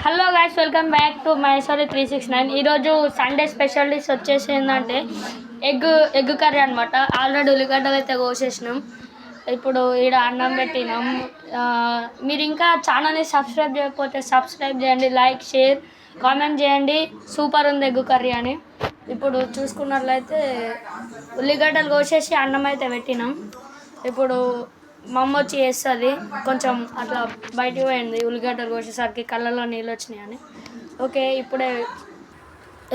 Hello guys, welcome back to Mysore 369. ఈరోజు Sunday special dish వచ్చేసి ఏంటంటే ఎగ్ కర్రీ అనమాట. ఆల్రెడీ ఉల్లిగడ్డలు అయితే కోసేసినాం. ఇప్పుడు ఈడ అన్నం పెట్టినాం. మీరు ఇంకా ఛానల్ని సబ్స్క్రైబ్ చేయకపోతే సబ్స్క్రైబ్ చేయండి, లైక్ షేర్ కామెంట్ చేయండి. సూపర్ ఉంది ఎగ్ కర్రీ అని. ఇప్పుడు చూసుకున్నట్లయితే ఉల్లిగడ్డలు కోసేసి అన్నం అయితే పెట్టినాం. ఇప్పుడు మా అమ్మ వచ్చి వేస్తుంది. కొంచెం అట్లా బయటికి పోయింది ఉల్లిగడ్డలు కోసేసరికి కళ్ళలో నీళ్ళు వచ్చినాయని. ఓకే,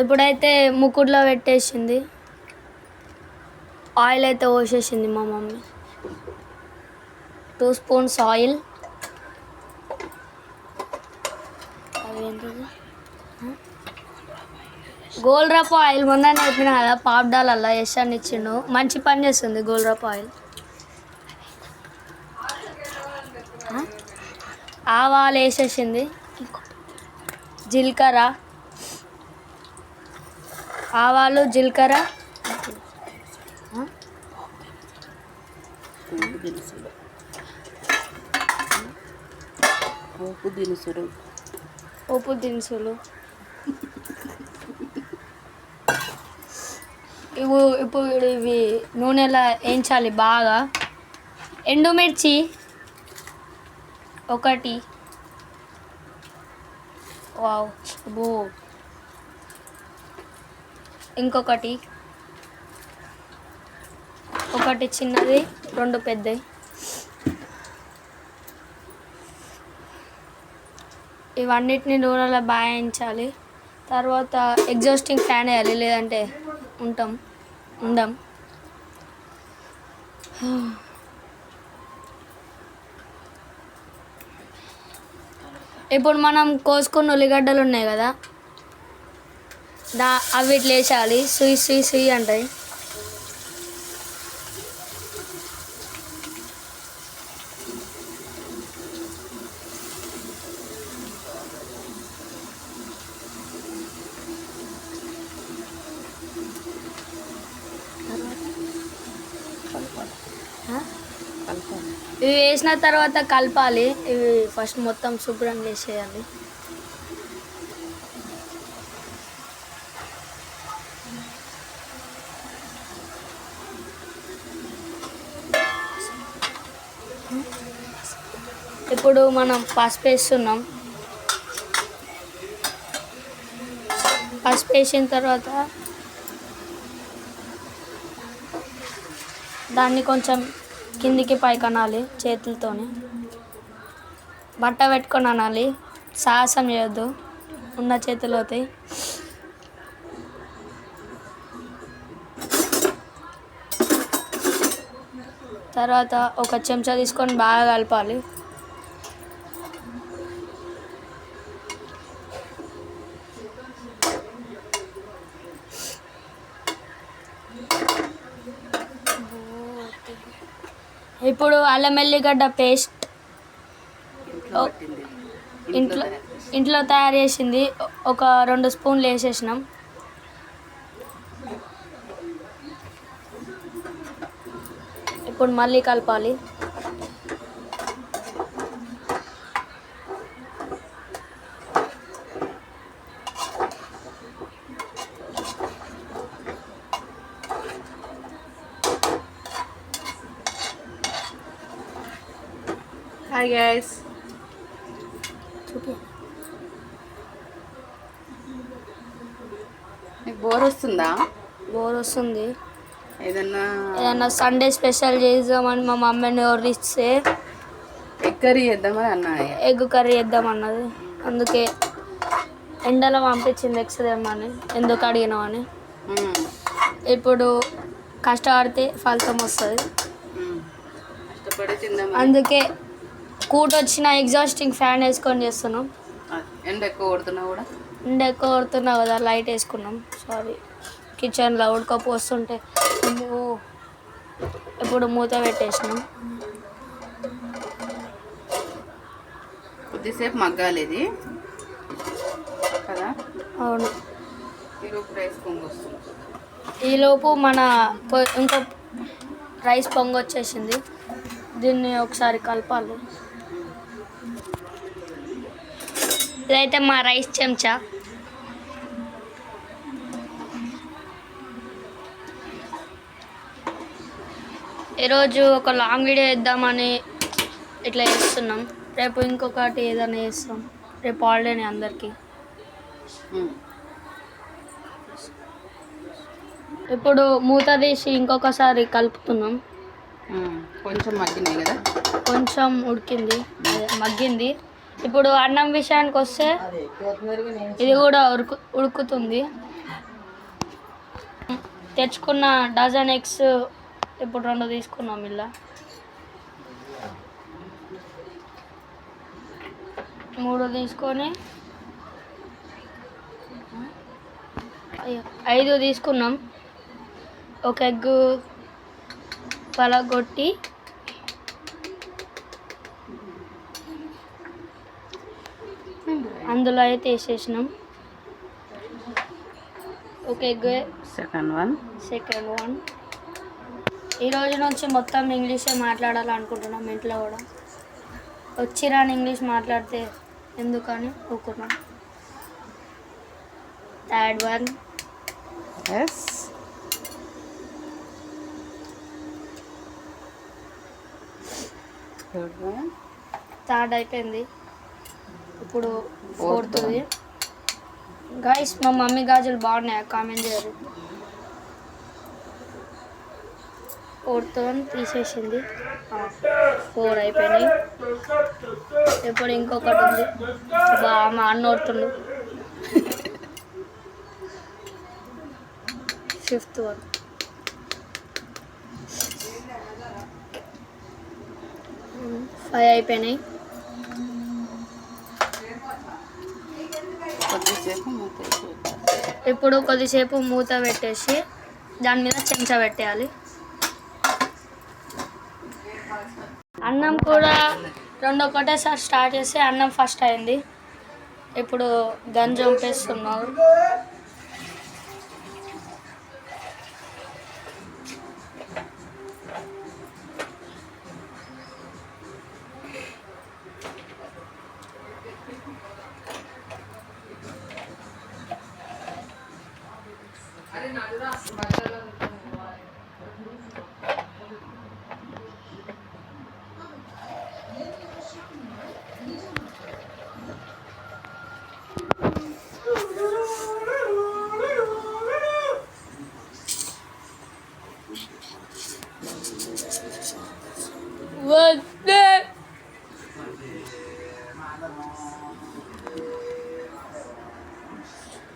ఇప్పుడైతే ముక్కుడులో పెట్టేసింది. ఆయిల్ అయితే పోసేసింది మా మమ్మీ. 2 spoons oil. అదేంటిది? గోల్డ్రప్ ఆయిల్ మొన్న నేర్పిన కదా, పాప్డాలల్లా యశాన్ని ఇచ్చిండు. మంచి పని చేస్తుంది గోల్డ్రప్ ఆయిల్. ఆవాలు వేసేసింది. జీలకర్ర, ఆవాలు జీలకర్ర, ఉప్పు దినుసులు. ఇప్పుడు ఇవి నూనెలో వేయించాలి బాగా. ఎండుమిర్చి ఒకటి. వావ్, బో. ఇంకొకటి, ఒకటి చిన్నది, 2 పెద్దవి. ఇవన్నిటిని నూనెలో బాగా వేయించాలి. తర్వాత ఎగ్జాస్టింగ్ ఫ్యాన్ వేయాలి, లేదంటే ఉండం. ఇప్పుడు మనం కోసుకున్న ఉల్లిగడ్డలు ఉన్నాయి కదా, అవి ఇట్లా వేసాలి. సుయి అంటాయి. ఇవి వేసిన తర్వాత కలపాలి. ఇవి ఫస్ట్ మొత్తం శుభ్రం చేసేయాలి. ఇప్పుడు మనం పసుపు వేస్తున్నాం. పసుపు వేసిన తర్వాత దాన్ని కొంచెం కిందికి పైకి అనాలి. చేతులతోని బట్ట పెట్టుకొని అనాలి. సాహసం చేయొద్దు, ఉన్న చేతులు అవుతాయి. తర్వాత ఒక చెంచా తీసుకొని బాగా కలపాలి. ఇప్పుడు అల్లం వెల్లిగడ్డ పేస్ట్ ఇంట్లో తయారు చేసింది ఒక 2 స్పూన్లు వేసేసినాం. ఇప్పుడు మళ్ళీ కలపాలి. హాయ్ గైస్, మీకు బోర్ వస్తుందా? బోర్ వస్తుంది. ఏదన్నా సండే స్పెషల్ చేద్దామని మా మమ్మీని ఎవరిస్తే ఎగ్ కర్రీ చేద్దామని అన్నది. ఎగ్ కర్రీ చేద్దామన్నది. అందుకే ఎండలో పంపించింది ఎగ్స్ తెమ్మని. ఎందుకు అడిగినామని. ఇప్పుడు కష్టపడితే ఫలితం వస్తుంది. అందుకే కూటొచ్చిన ఎగ్జాస్టింగ్ ఫ్యాన్ వేసుకొని చేస్తున్నాం. ఎండ ఎక్కువ కొడుతున్నా కదా, లైట్ వేసుకున్నాం. సారీ, కిచెన్లో ఉడకపోస్తుంటే. ఇప్పుడు మూత పెట్టేసినాం. కొద్దిసేపు మగ్గాలి ఇది కదా. అవును. ఈలోపు మన ఇంకో రైస్ పొంగొచ్చేసింది. దీన్ని ఒకసారి కలపాలి. ఇదైతే మా రైస్ చెంచా. ఈరోజు ఒక లాంగ్ వీడియో ఇద్దామని ఇట్లా చేస్తున్నాం. రేపు ఇంకొకటి ఏదైనా చేస్తాం. రేపు హాలిడేనే అందరికీ. ఇప్పుడు మూత తీసి ఇంకొకసారి కలుపుతున్నాం. కొంచెం మగ్గినాయి కదా, కొంచెం ఉడికింది, మగ్గింది. ఇప్పుడు అన్నం విషయానికి వస్తే ఇది కూడా ఉడుకుతుంది. తెచ్చుకున్న డజన్ ఎగ్స్ ఇప్పుడు 2 తీసుకున్నాం. ఇలా 3 తీసుకొని 5 తీసుకున్నాం. ఒక ఎగ్ పలగొట్టి అందులో అయితే వేసేసినాం. ఒక ఎగ్ సెకండ్ వన్. ఈ రోజు నుంచి మొత్తం ఇంగ్లీషే మాట్లాడాలనుకుంటున్నాం. ఇంట్లో కూడా వచ్చిరాని ఇంగ్లీష్ మాట్లాడితే ఎందుకని ఊరుకున్నాం. Third one. థర్డ్ అయిపోయింది. ఇప్పుడు ఫోర్త్ది. గైస్ మా మమ్మీ గాజులు బాగున్నాయా? కామెంట్ చేయరు. 4th వన్ తీసేసింది. 4 అయిపోయినాయి. ఇప్పుడు ఇంకొకటి ఉంది. మా అన్న ఓడుతుండు. 5th one. ఫైవ్ అయిపోయినాయి. ఇప్పుడు కొద్దిసేపు మూత పెట్టేసి దాని మీద చెంచా పెట్టేయాలి. అన్నం కూడా 2 ఒకటేసారి స్టార్ట్ చేస్తే అన్నం ఫస్ట్ అయింది. ఇప్పుడు గంజి వంపేస్తున్నారు.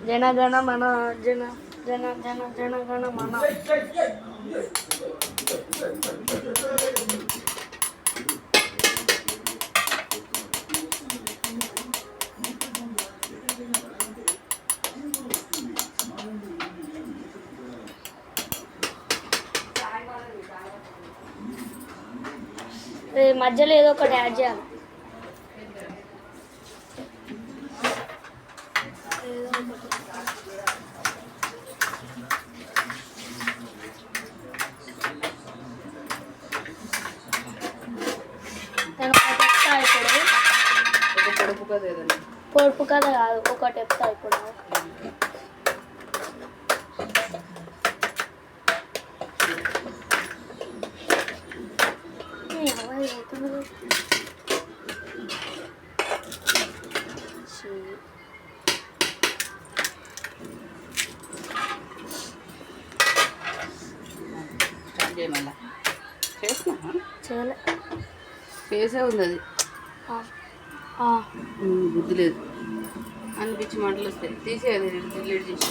జన జన మన జన జన జన జన గణ మన. మధ్యలో ఏదో ఒకటి యాడ్ చేయాలి. నేను ఒకటి చెప్తా ఇప్పుడు. పొడుపు కథ కాదు, ఒకటి చెప్తా ఇప్పుడు. చేయలే, ఫేసే ఉంది అది. బుద్ధి లేదు అనిపించి మాటలు వస్తాయి. తీసేది, డిలీట్ చేసి.